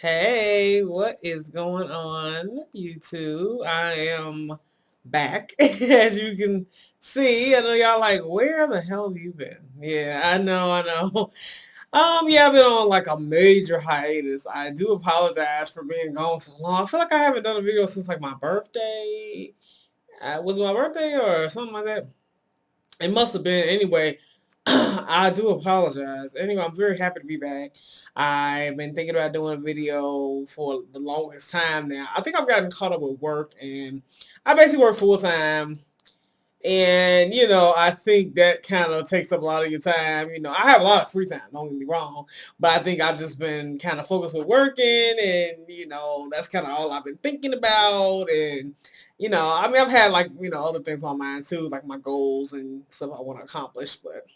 Hey, what is going on, YouTube? I am back, as you can see. I know y'all like, where the hell have you been? Yeah, I know. Yeah, I've been on like a major hiatus. I do apologize for being gone so long. I feel like I haven't done a video since like my birthday. Was it my birthday or something like that? It must have been. Anyway, I do apologize. Anyway, I'm very happy to be back. I've been thinking about doing a video for the longest time now. I think I've gotten caught up with work, and I basically work full time. And, I think that kind of takes up a lot of your time. I have a lot of free time, don't get me wrong. But I think I've just been kind of focused with working, and, that's kind of all I've been thinking about. And, I mean, I've had like, other things on my mind too, like my goals and stuff I want to accomplish. But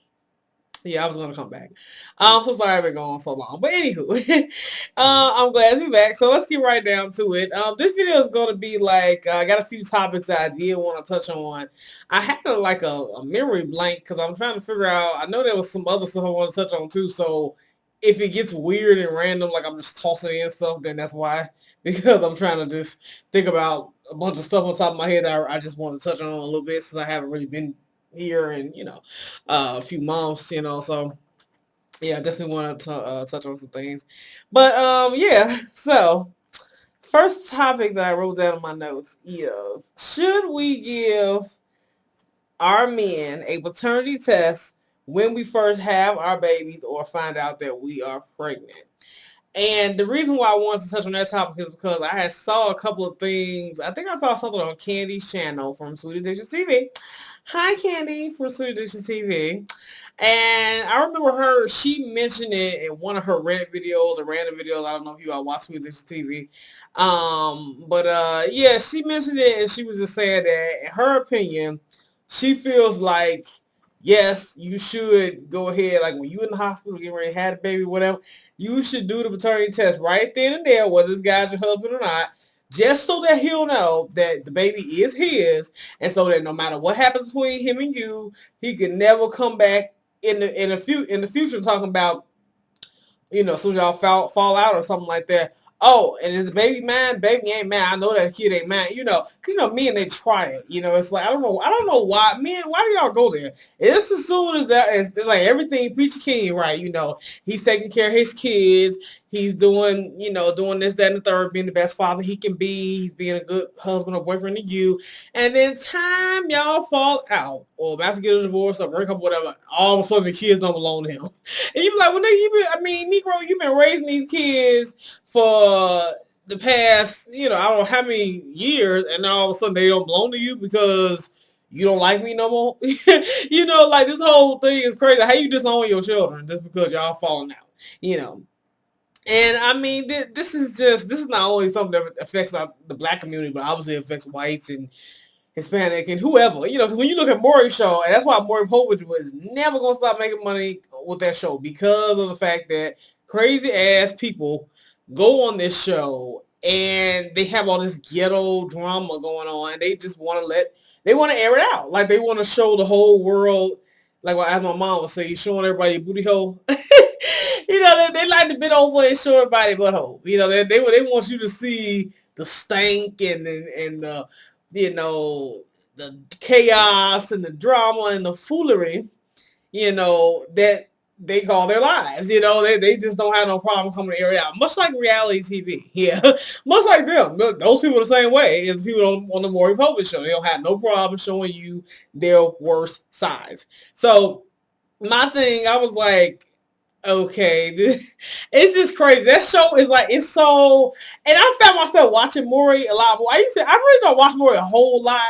yeah, I was gonna come back. I'm so sorry I've been gone so long. But anywho, I'm glad to be back. So let's get right down to it. This video is gonna be like I got a few topics that I did want to touch on. I had a memory blank because I'm trying to figure out. I know there was some other stuff I want to touch on too. So if it gets weird and random, like I'm just tossing in stuff, then that's why. Because I'm trying to just think about a bunch of stuff on top of my head that I just want to touch on a little bit since I haven't really been here in a few months, so yeah, I definitely want to touch on some things. But yeah, so first topic that I wrote down in my notes is, should we give our men a paternity test when we first have our babies or find out that we are pregnant? And the reason why I wanted to touch on that topic is because I had saw a couple of things. I think I saw something on Candy's channel from Sweet Addiction TV. Hi, Candy from Sweet Addiction TV. And I remember she mentioned it in one of her rant videos or random videos. I don't know if you all watch Sweet Addiction TV. But yeah, she mentioned it and she was just saying that in her opinion, she feels like, yes, you should go ahead, like when you in the hospital getting ready to have a baby, whatever, you should do the paternity test right then and there, whether this guy's your husband or not, just so that he'll know that the baby is his, and so that no matter what happens between him and you, he can never come back in the future talking about, as soon as y'all fall out or something like that. Oh, and is the baby mine? Baby ain't mine. I know that kid ain't mine. Cause men, they try it. It's like I don't know why, men. Why do y'all go there? It's as soon as that, it's like everything Peachy King, right? He's taking care of his kids. He's doing this, that, and the third, being the best father he can be. He's being a good husband or boyfriend to you. And then time y'all fall out or about to get a divorce or break up, whatever, all of a sudden the kids don't belong to him. And you be like, well, Negro, you've been raising these kids for the past, I don't know how many years, and now all of a sudden they don't belong to you because you don't like me no more. Like this whole thing is crazy. How you disown your children just because y'all falling out, you know? And I mean, this is not only something that affects the black community, but obviously affects whites and Hispanic and whoever, because when you look at Maury's show, and that's why Maury Povich was never going to stop making money with that show, because of the fact that crazy ass people go on this show and they have all this ghetto drama going on, and they just they want to air it out. Like they want to show the whole world, like as my mom would say, showing everybody a booty hole. They like to bend over and show everybody butthole. They want you to see the stank and the the chaos and the drama and the foolery, that they call their lives. They just don't have no problem coming to air it out. Much like reality TV. Yeah. Much like them. Those people are the same way as people on the Maury Povich show. They don't have no problem showing you their worst sides. So my thing, I was like, okay, it's just crazy. That show is like, it's so, and I found myself watching Maury a lot more. I really don't watch Maury a whole lot.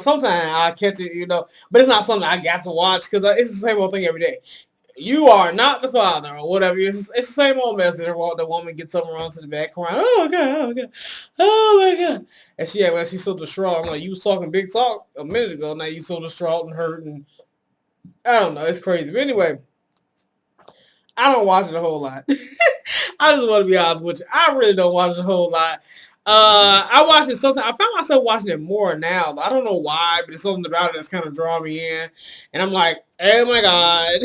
Sometimes I catch it, but it's not something I got to watch because it's the same old thing every day. You are not the father or whatever. It's the same old message. The woman gets up and runs to the back crying, oh God, oh God, oh my God. And she's so distraught. I'm like, you was talking big talk a minute ago. Now you so distraught and hurt, and I don't know. It's crazy. But anyway, I don't watch it a whole lot. I just want to be honest with you. I really don't watch it a whole lot. I watch it sometimes. I found myself watching it more now. I don't know why, but it's something about it that's kind of drawing me in. And I'm like, oh my God.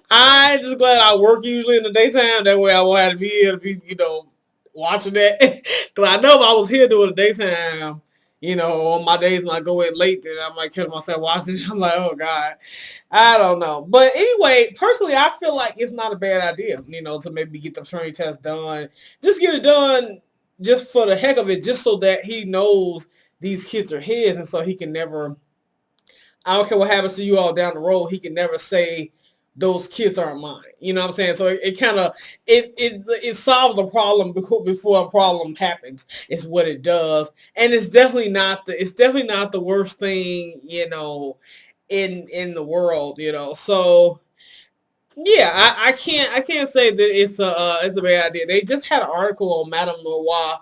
I just glad I work usually in the daytime. That way I won't have to be here to be, watching that. Because I know if I was here during the daytime, on my days when I go in late, then I might catch myself watching it. I'm like, oh God, I don't know. But anyway, personally, I feel like it's not a bad idea, to maybe get the paternity test done. Just get it done just for the heck of it, just so that he knows these kids are his, and so he can never, I don't care what happens to you all down the road, he can never say those kids aren't mine. You know what I'm saying? So it kind of it solves the problem before a problem happens. Is what it does, and it's definitely not the worst thing in the world. So yeah, I can't say that it's a bad idea. They just had an article on Madame Leroy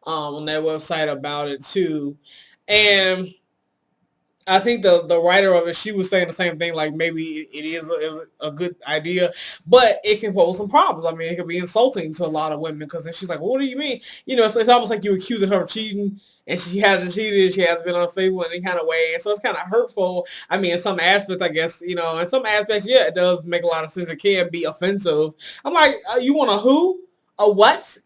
on their website about it too, and I think the writer of it, she was saying the same thing. Like maybe it is a good idea, but it can pose some problems. I mean, it can be insulting to a lot of women because then she's like, well, "What do you mean?" It's almost like you accusing her of cheating, and she hasn't cheated. She hasn't been unfaithful in any kind of way, and so it's kind of hurtful. I mean, in some aspects, I guess in some aspects, yeah, it does make a lot of sense. It can be offensive. I'm like, you want a who? A what? So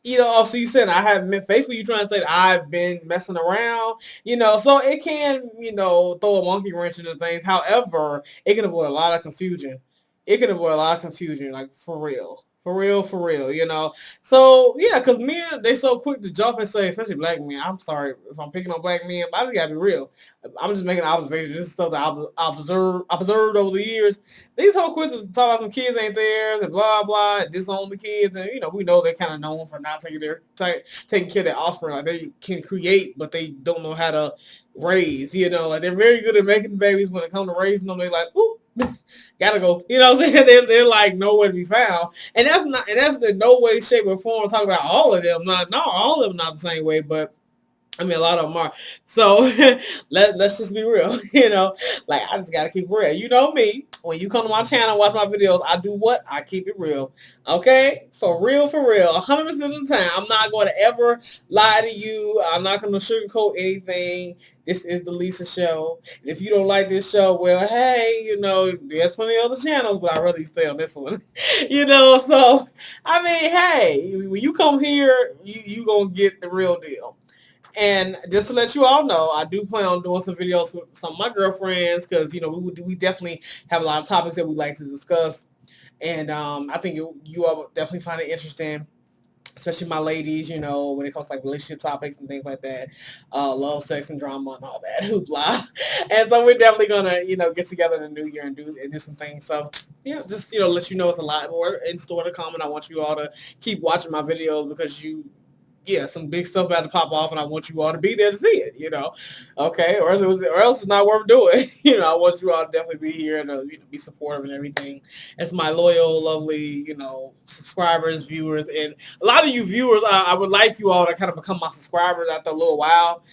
you said I haven't been faithful. You trying to say that I've been messing around? So it can, throw a monkey wrench into things. However, it can avoid a lot of confusion. It can avoid a lot of confusion, like for real. For real, for real, So, yeah, because men, they so quick to jump and say, especially black men, I'm sorry if I'm picking on black men, but I just got to be real. I'm just making an observation. This is stuff that I've observed over the years. These whole quick to talk about some kids ain't theirs and blah, blah, and disown the kids. And, we know they're kind of known for not taking care of their offspring. Like they can create, but they don't know how to raise. Like they're very good at making babies. When it comes to raising them, they're like, ooh, gotta go. You know what I'm saying? They're like nowhere to be found. And that's in no way, shape, or form talking about all of them. Not all of them not the same way, but I mean, a lot of them are. So let's just be real. Like I just gotta keep it real. You know me. When you come to my channel, watch my videos, I do what? I keep it real. Okay? For real, for real. 100% of the time. I'm not going to ever lie to you. I'm not going to sugarcoat anything. This is the Lisa Show. And if you don't like this show, well, hey, there's plenty of other channels, but I'd rather you stay on this one. So, I mean, hey, when you come here, you going to get the real deal. And just to let you all know, I do plan on doing some videos with some of my girlfriends because, we definitely have a lot of topics that we like to discuss. And I think you all will definitely find it interesting, especially my ladies, when it comes to like relationship topics and things like that, love, sex, and drama and all that hoopla. And so we're definitely going to, get together in the new year and do some things. So, yeah, just, let you know it's a lot more in store to come. And I want you all to keep watching my videos because some big stuff about to pop off, and I want you all to be there to see it, okay, or else it's not worth doing. I want you all to definitely be here and be supportive and everything. As my loyal, lovely, subscribers, viewers, and a lot of you viewers, I would like you all to kind of become my subscribers after a little while,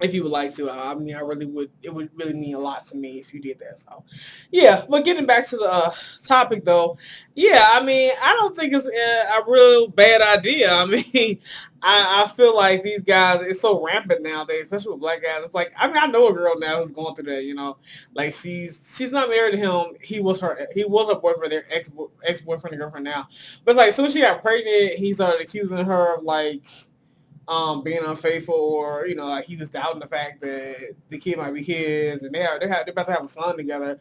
if you would like to. I mean, I really would. It would really mean a lot to me if you did that. So, yeah. But getting back to the topic, though, yeah. I mean, I don't think it's a real bad idea. I mean, I feel like these guys, it's so rampant nowadays, especially with black guys. It's like, I mean, I know a girl now who's going through that. Like she's not married to him. He was her boyfriend, their ex boyfriend and girlfriend now. But it's like, as soon as she got pregnant, he started accusing her of like being unfaithful, or like he was doubting the fact that the kid might be his, and they're about to have a son together,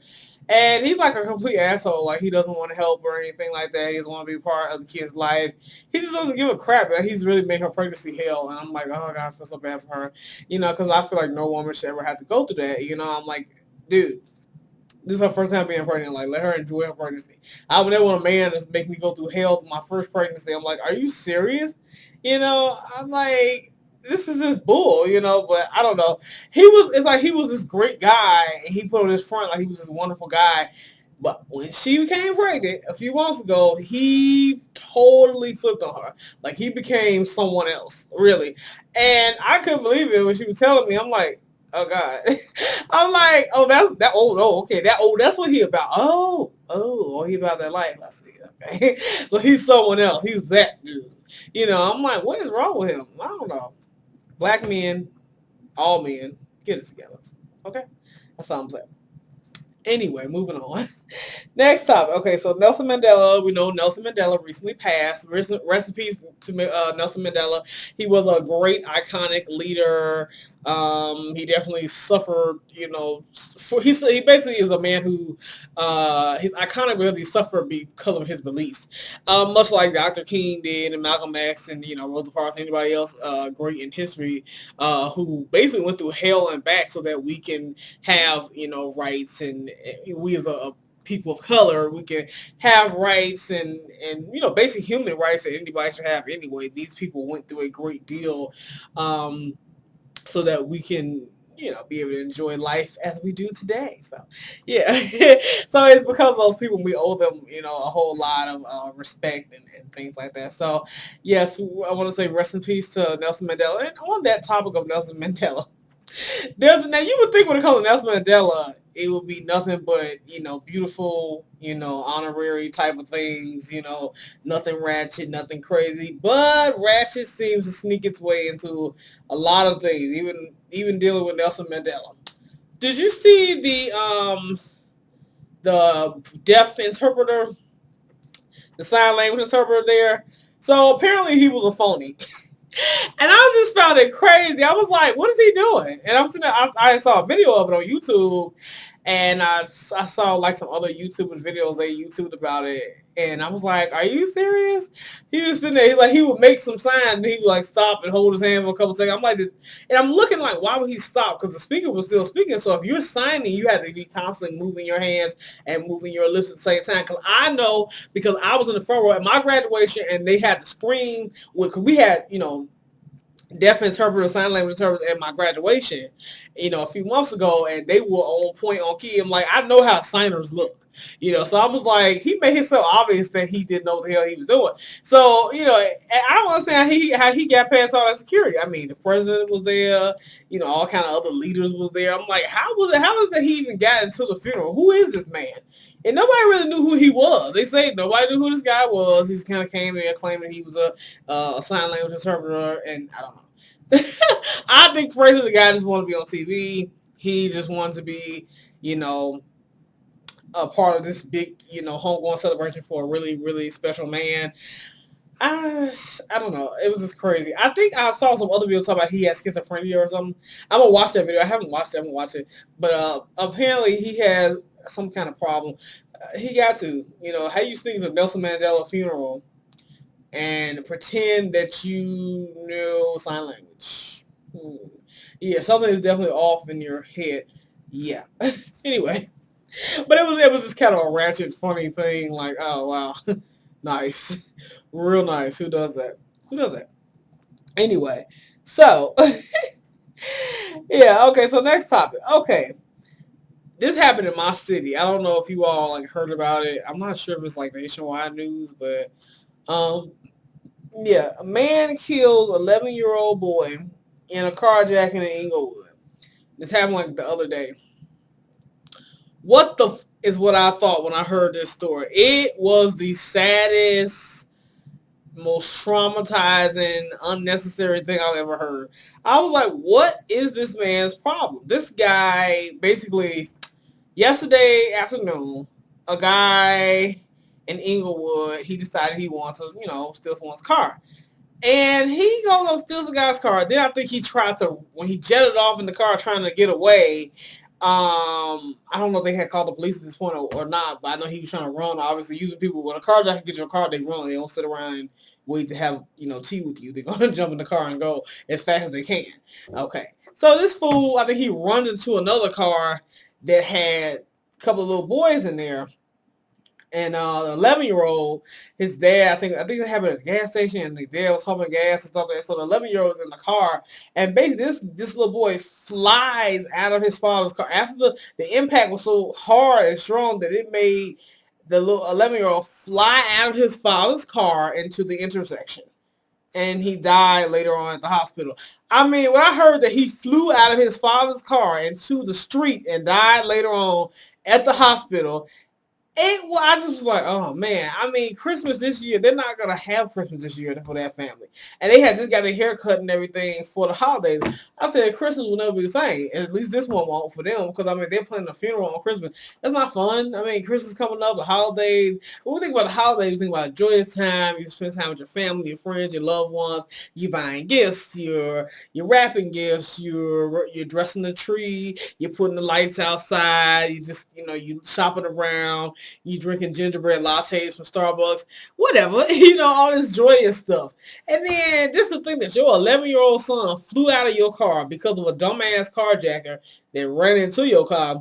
and he's like a complete asshole. Like he doesn't want to help or anything like that. He doesn't want to be part of the kid's life. He just doesn't give a crap. Like, he's really made her pregnancy hell, and I'm like, oh God, I feel so bad for her, because I feel like no woman should ever have to go through that. I'm like, dude, this is her first time being pregnant. Like, let her enjoy her pregnancy. I would never want a man that's making me go through hell to my first pregnancy. I'm like, are you serious? I'm like, this is just bull, but I don't know. It's like he was this great guy, and he put on his front like he was this wonderful guy. But when she became pregnant a few months ago, he totally flipped on her. Like, he became someone else, really. And I couldn't believe it when she was telling me. I'm like, oh God. I'm like, oh, that's that. Oh, okay. That's what he about. He about that life. I see. Okay. So he's someone else. He's that dude. I'm like, what is wrong with him? I don't know. Black men, all men, get it together. Okay? That's all I'm saying. Anyway, moving on. Next topic. Okay, so Nelson Mandela. We know Nelson Mandela recently passed. Recipes to Nelson Mandela. He was a great, iconic leader. He definitely suffered. He basically is a man who he's iconic because he suffered because of his beliefs. Much like Dr. King did and Malcolm X and Rosa Parks, anybody else great in history, who basically went through hell and back so that we can have rights, and we as a people of color, we can have rights and basic human rights that anybody should have anyway. These people went through a great deal, so that we can be able to enjoy life as we do today. So yeah. So it's because of those people we owe them a whole lot of respect and things like that. So yes, I want to say rest in peace to Nelson Mandela. And on that topic of Nelson Mandela, now you would think when it comes to Nelson Mandela, it would be nothing but beautiful, honorary type of things, nothing ratchet, nothing crazy. But ratchet seems to sneak its way into a lot of things, even dealing with Nelson Mandela. Did you see the deaf interpreter, the sign language interpreter there? So apparently he was a phony. And I just found it crazy. I was like, what is he doing? And I'm sitting there, I saw a video of it on YouTube, and I saw like some other YouTubers videos they YouTubed about it. And I was like, are you serious? He was sitting there, he would make some signs, and he would like stop and hold his hand for a couple seconds. I'm like, and I'm looking like, why would he stop? Because the speaker was still speaking. So if you're signing, you have to be constantly moving your hands and moving your lips at the same time. Because I know, because I was in the front row at my graduation, and they had to scream because we had, deaf interpreter, sign language interpreter at my graduation, a few months ago, and they were on point, on key. I'm like, I know how signers look. So I was like, he made himself obvious that he didn't know what the hell he was doing. So, I don't understand how he got past all that security. I mean, the president was there, all kind of other leaders was there. I'm like, how is that he even got into the funeral? Who is this man? And nobody really knew who he was. They say nobody knew who this guy was. He just kind of came in claiming he was a sign language interpreter, and I don't know. I think Fraser, the guy, just wanted to be on TV. He just wanted to be, a part of this big, homegoing celebration for a really, really special man. I don't know. It was just crazy. I think I saw some other video talk about he had schizophrenia or something. I'm gonna watch that video. I haven't watched it. I'm gonna watch it. But apparently he has some kind of problem. He got to, how you think of Nelson Mandela funeral and pretend that you know sign language. Yeah, something is definitely off in your head. Yeah. Anyway, but it was just kind of a ratchet, funny thing. Like, oh wow, nice, real nice. Who does that? Who does that? Anyway, so yeah. Okay. So next topic. Okay, this happened in my city. I don't know if you all like heard about it. I'm not sure if it's like nationwide news, but um, yeah, a man killed 11-year-old boy in a carjacking in Inglewood. This happened like the other day. What the is what I thought when I heard this story. It was the saddest, most traumatizing, unnecessary thing I've ever heard. I was like, what is this man's problem? This guy, basically, yesterday afternoon, a guy in Inglewood, he decided he wants to, steal someone's car. And he goes up, steals the guy's car. Then I think he tried to, when he jetted off in the car trying to get away, I don't know if they had called the police at this point or not, but I know he was trying to run. Obviously, using people, when a car can get your car, they run. They don't sit around and wait to have, tea with you. They're going to jump in the car and go as fast as they can. Okay. So this fool, I think he runs into another car that had a couple of little boys in there. And the 11-year-old, his dad, I think they have it at a gas station, and his dad was pumping gas and stuff like that. So the 11-year-old was in the car, and basically this little boy flies out of his father's car. After the impact was so hard and strong that it made the little 11-year-old fly out of his father's car into the intersection. And he died later on at the hospital. I mean, when I heard that he flew out of his father's car into the street and died later on at the hospital, Well, I just was like, oh man. I mean, Christmas this year, they're not gonna have Christmas this year for that family. And they had just got their haircut and everything for the holidays. I said Christmas will never be the same. At least this one won't for them, because I mean they're planning a funeral on Christmas. That's not fun. I mean, Christmas coming up, the holidays. When we think about the holidays, we think about a joyous time. You spend time with your family, your friends, your loved ones. You buying gifts. You're wrapping gifts. You're dressing the tree. You're putting the lights outside. You just you shopping around. You drinking gingerbread lattes from Starbucks, whatever, all this joyous stuff. And then this is the thing, that your 11-year-old son flew out of your car because of a dumbass carjacker that ran into your car.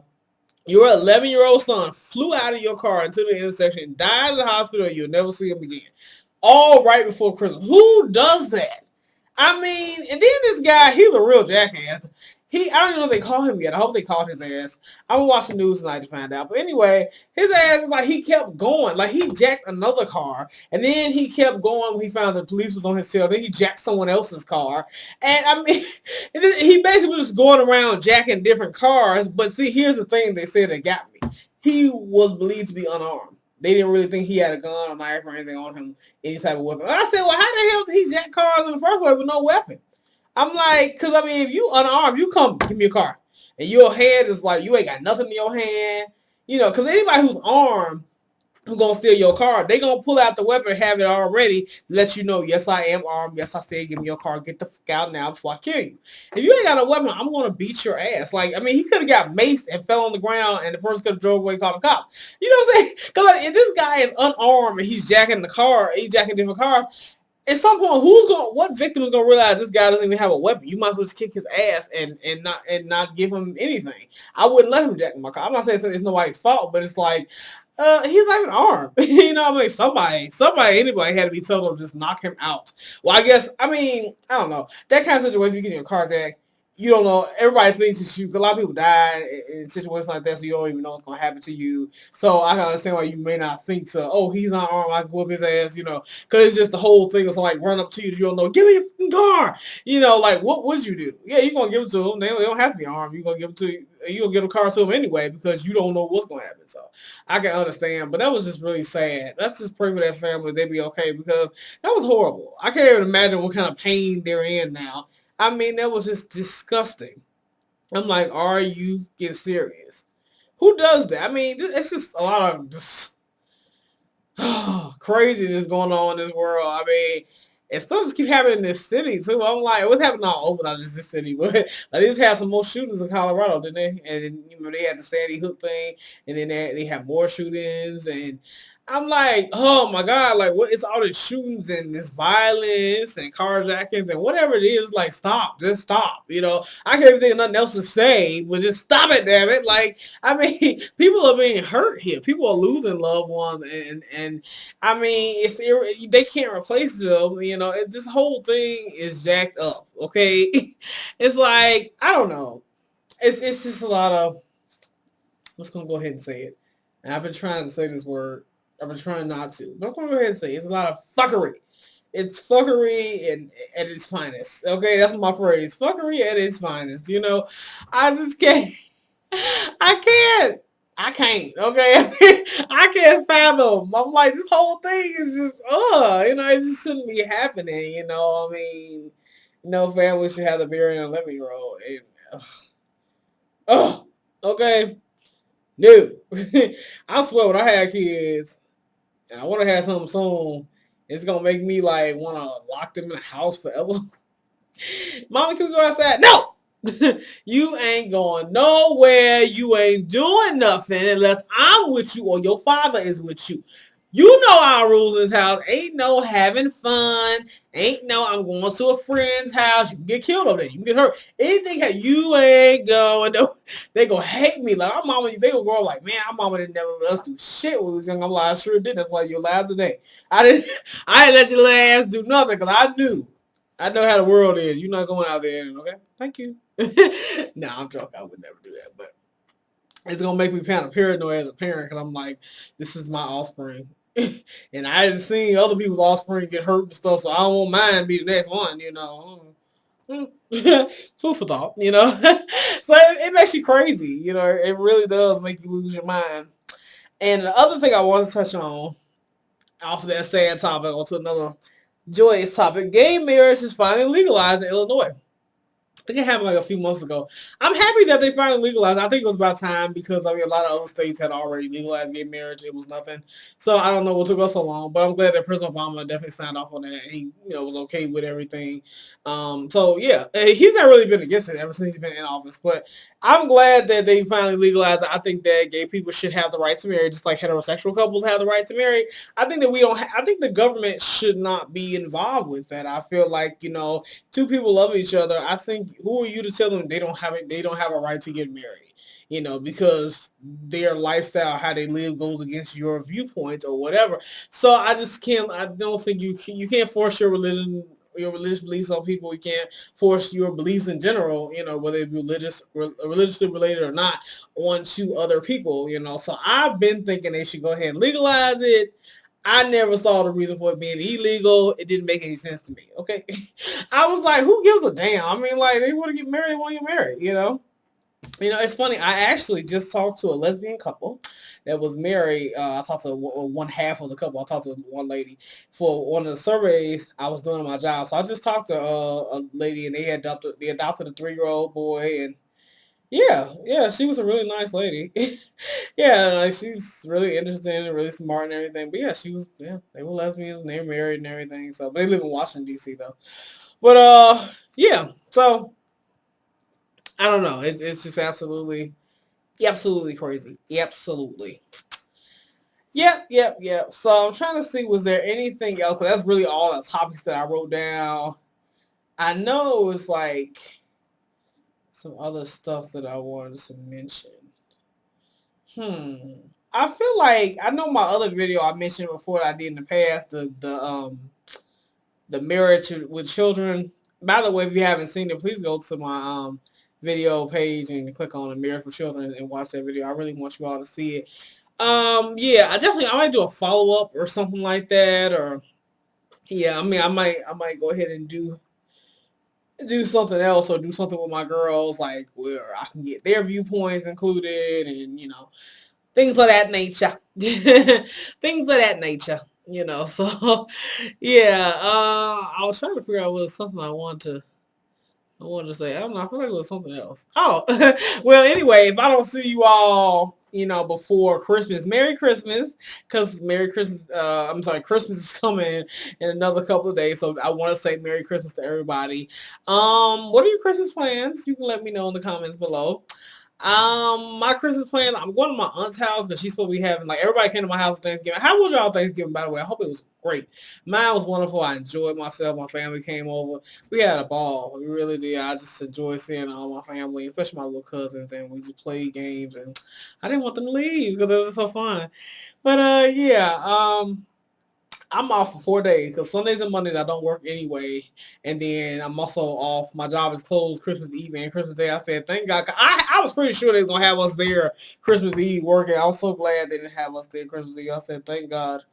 Your 11-year-old son flew out of your car into the intersection, died in the hospital, and you'll never see him again. All right before Christmas. Who does that? I mean, and then this guy, he's a real jackass. I don't even know if they call him yet. I hope they called his ass. I'm gonna watch the news tonight to find out. But anyway, his ass is like, he kept going. Like, he jacked another car. And then he kept going when he found the police was on his tail. Then he jacked someone else's car. And I mean, he basically was just going around jacking different cars. But see, here's the thing they said that got me. He was believed to be unarmed. They didn't really think he had a gun or knife or anything on him, any type of weapon. I said, well, how the hell did he jack cars in the first place with no weapon? I'm like, because I mean, if you unarmed, you come give me a car. And your head is like, you ain't got nothing in your hand. Because anybody who's armed, who's going to steal your car, they going to pull out the weapon and have it already, let you know, yes, I am armed. Yes, I said, give me your car. Get the fuck out now before I kill you. If you ain't got a weapon, I'm going to beat your ass. Like, I mean, he could have got maced and fell on the ground, and the person could have drove away and called the cops. You know what I'm saying? Because like, if this guy is unarmed and he's jacking the car, he's jacking different cars, at some point, what victim is gonna realize this guy doesn't even have a weapon? You might as well just kick his ass and not give him anything. I wouldn't let him jack my car. I'm not saying it's nobody's fault, but it's like, he's not even armed. I mean, anybody had to be told to just knock him out. Well, I mean, I don't know. That kind of situation, you get in your car jack, you don't know. Everybody thinks it's you. A lot of people die in situations like that, so you don't even know what's going to happen to you. So I can understand why you may not think so. Oh, he's not armed. I can whoop his ass, because it's just the whole thing is like run up to you. You don't know. Give me your fucking car. Like what would you do? Yeah, you're going to give it to them. They don't have to be armed. You're going to give it to you. You're going to give a car to them anyway because you don't know what's going to happen. So I can understand. But that was just really sad. Let's just pray for that family. They'd be okay, because that was horrible. I can't even imagine what kind of pain they're in now. I mean, that was just disgusting. I'm like, are you getting serious? Who does that? I mean, it's just a lot of just craziness going on in this world. I mean, and stuff just keep happening in this city too. I'm like, what's happening all over, not just this city, but like, they just had some more shootings in Colorado, didn't they? And then, they had the Sandy Hook thing, and then they had more shootings, and I'm like, oh my God, like what is all this shootings and this violence and carjackings and whatever it is, like stop, just stop. I can't even think of nothing else to say, but just stop it, damn it. Like, I mean, people are being hurt here. People are losing loved ones, and I mean, they can't replace them. This whole thing is jacked up. Okay, it's like, I don't know. It's just a lot of. I'm just gonna go ahead and say it. And I've been trying to say this word. I've been trying not to. But I'm gonna go ahead and say it. It's a lot of fuckery. It's fuckery at its finest. Okay, that's my phrase. Fuckery at its finest. I just can't. I can't. I can't. Okay, I can't fathom. I'm like, this whole thing is just, it just shouldn't be happening. I mean, no family should have the beer in a living room. Okay. No. I swear, when I had kids, and I want to have something soon, it's going to make me like want to lock them in the house forever. Mama, can we go outside? No! You ain't going nowhere. You ain't doing nothing unless I'm with you or your father is with you. You know our rules in this house. Ain't no having fun. Ain't no I'm going to a friend's house. You can get killed over there. You can get hurt. Anything you ain't going. No, they gonna hate me. Like our mama, they gonna grow up like, man, our mama didn't never let us do shit when we was young. I'm like, I sure did. That's why you're alive today. I didn't let your little ass do nothing because I knew. I know how the world is. You're not going out there. Okay? Thank you. Nah, I'm joking. I would never do that. But it's going to make me kind of paranoid as a parent because I'm like, this is my offspring. And I hadn't seen other people's offspring get hurt and stuff, so I don't want mine to be the next one, Food for thought, So it makes you crazy, it really does make you lose your mind. And the other thing I want to touch on, off of that sad topic, onto another joyous topic, gay marriage is finally legalized in Illinois. I think it happened like a few months ago. I'm happy that they finally legalized. I think it was about time because I mean a lot of other states had already legalized gay marriage. It was nothing. So I don't know what took us so long, but I'm glad that President Obama definitely signed off on that. And he, was okay with everything. So yeah, he's not really been against it ever since he's been in office. But I'm glad that they finally legalized it. I think that gay people should have the right to marry, just like heterosexual couples have the right to marry. I think that we don't. I think the government should not be involved with that. I feel like two people love each other. I think who are you to tell them they don't have it? They don't have a right to get married. Because their lifestyle, how they live, goes against your viewpoints or whatever. So I just can't. I don't think you can't force your religious beliefs on people. You can't force your beliefs in general, whether it be religiously related or not, onto other people. So I've been thinking they should go ahead and legalize it. I never saw the reason for it being illegal. It didn't make any sense to me. Okay. I was like, who gives a damn? I mean, like, they want to get married, they want to get married. It's funny. I actually just talked to a lesbian couple that was married. I talked to one half of the couple. I talked to one lady for one of the surveys I was doing on my job. So I just talked to a lady, and they adopted a 3-year-old boy, and yeah, she was a really nice lady. Yeah, like she's really interesting and really smart and everything. But yeah, they were lesbians and they were married and everything. So they live in Washington D.C. though. But yeah. So I don't know. It's just absolutely crazy. Absolutely. Yep. So I'm trying to see, was there anything else? 'Cause that's really all the topics that I wrote down. I know it was like some other stuff that I wanted to mention. I feel like I know my other video I mentioned before that I did in the past, the marriage with children. By the way, if you haven't seen it, please go to my video page and click on the marriage with children and watch that video. I really want you all to see it. Yeah, I might do a follow up or something like that, or yeah, I mean, I might go ahead and do something else or do something with my girls, like where I can get their viewpoints included, and things of that nature. Things of that nature. So yeah, I was trying to figure out what was something I wanted to say. I don't know. I feel like it was something else. Oh, well, anyway, if I don't see you all, before Christmas, Merry Christmas, because Merry Christmas, I'm sorry, Christmas is coming in another couple of days, so I want to say Merry Christmas to everybody. What are your Christmas plans? You can let me know in the comments below. My Christmas plan, I'm going to my aunt's house because she's supposed to be having, like, everybody came to my house for Thanksgiving. How was y'all Thanksgiving, by the way? I hope it was great. Mine was wonderful. I enjoyed myself. My family came over. We had a ball. We really did. I just enjoyed seeing all my family, especially my little cousins, and we just played games, and I didn't want them to leave because it was so fun. But, yeah, I'm off for 4 days because Sundays and Mondays I don't work anyway, and then I'm also off. My job is closed Christmas Eve and Christmas Day. I said, thank God. I was pretty sure they were gonna have us there Christmas Eve working. I was so glad they didn't have us there Christmas Eve. I said, thank God.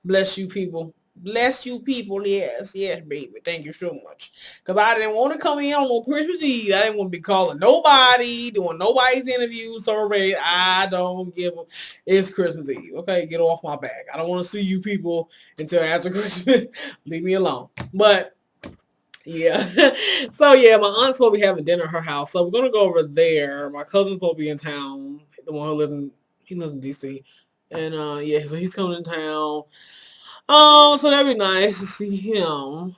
Bless you people. Bless you people. Yes, baby. Thank you so much. Because I didn't want to come in on Christmas Eve. I didn't want to be calling nobody, doing nobody's interviews. Sorry, I don't give a. It's Christmas Eve. Okay, get off my back. I don't want to see you people until after Christmas. Leave me alone. But yeah. So yeah, my aunt's supposed to be having dinner at her house. So we're gonna go over there. My cousin's supposed to be in town. The one who lives in DC. And yeah, so he's coming in town. Oh, so that'd be nice to see him.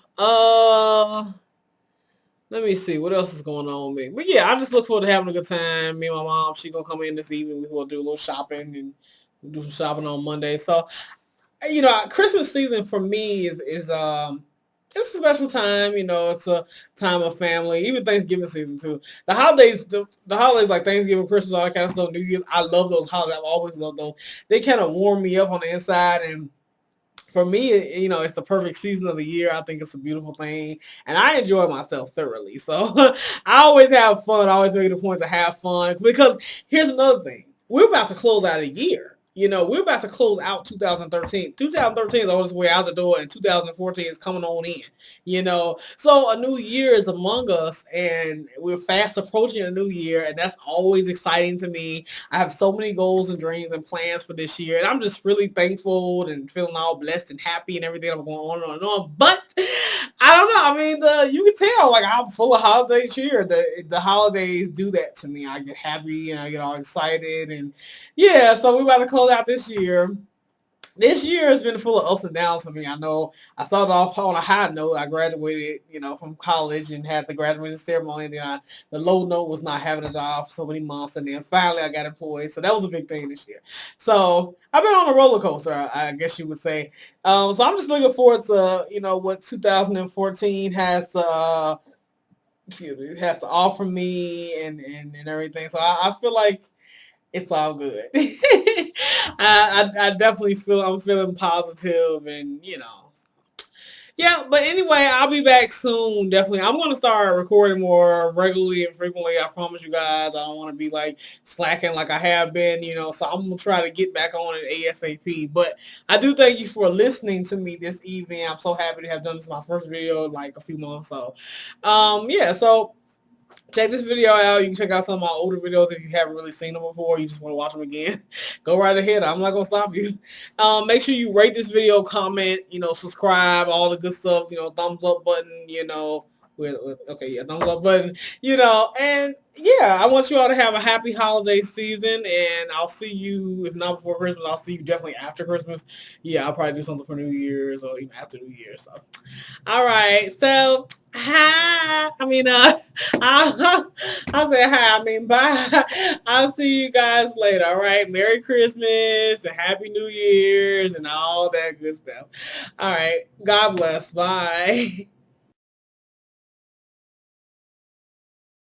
Let me see what else is going on with me. But yeah, I just look forward to having a good time. Me and my mom, she gonna come in this evening. We'll do a little shopping and do some shopping on Monday. So Christmas season for me is it's a special time. It's a time of family. Even Thanksgiving season too. The holidays like Thanksgiving, Christmas, all that kind of stuff. New Year's, I love those holidays. I've always loved those. They kind of warm me up on the inside, and for me, it's the perfect season of the year. I think it's a beautiful thing, and I enjoy myself thoroughly. So I always have fun. I always make it a point to have fun because here's another thing: we're about to close out a year. we're about to close out 2013. 2013 is on its way out the door, and 2014 is coming on in. So a new year is among us, and we're fast approaching a new year, and that's always exciting to me. I have so many goals and dreams and plans for this year, and I'm just really thankful and feeling all blessed and happy and everything I'm going on and on and on. But I don't know. I mean, you can tell, like, I'm full of holiday cheer. The holidays do that to me. I get happy and I get all excited, and yeah. So we're about to close out this year. This year has been full of ups and downs for me. I know I started off on a high note. I graduated, from college and had the graduation ceremony. The low note was not having a job for so many months, and then finally I got employed. So that was a big thing this year. So I've been on a roller coaster, I guess you would say. So I'm just looking forward to, what 2014 has to offer me and everything. So I feel like it's all good. I definitely I'm feeling positive, and yeah. But anyway, I'll be back soon. Definitely, I'm gonna start recording more regularly and frequently. I promise you guys. I don't want to be like slacking like I have been. So I'm gonna try to get back on it ASAP. But I do thank you for listening to me this evening. I'm so happy to have done this my first video in like a few months. So, yeah. So check this video out. You can check out some of my older videos if you haven't really seen them before. You just want to watch them again. Go right ahead. I'm not going to stop you. Make sure you rate this video, comment, subscribe, all the good stuff, thumbs up button, okay, yeah, thumbs up button, and yeah, I want you all to have a happy holiday season, and I'll see you, if not before Christmas, I'll see you definitely after Christmas. Yeah, I'll probably do something for New Year's or even after New Year's. So, all right. So, hi. I'll say hi. Bye. I'll see you guys later. All right. Merry Christmas and Happy New Year's and all that good stuff. All right. God bless. Bye.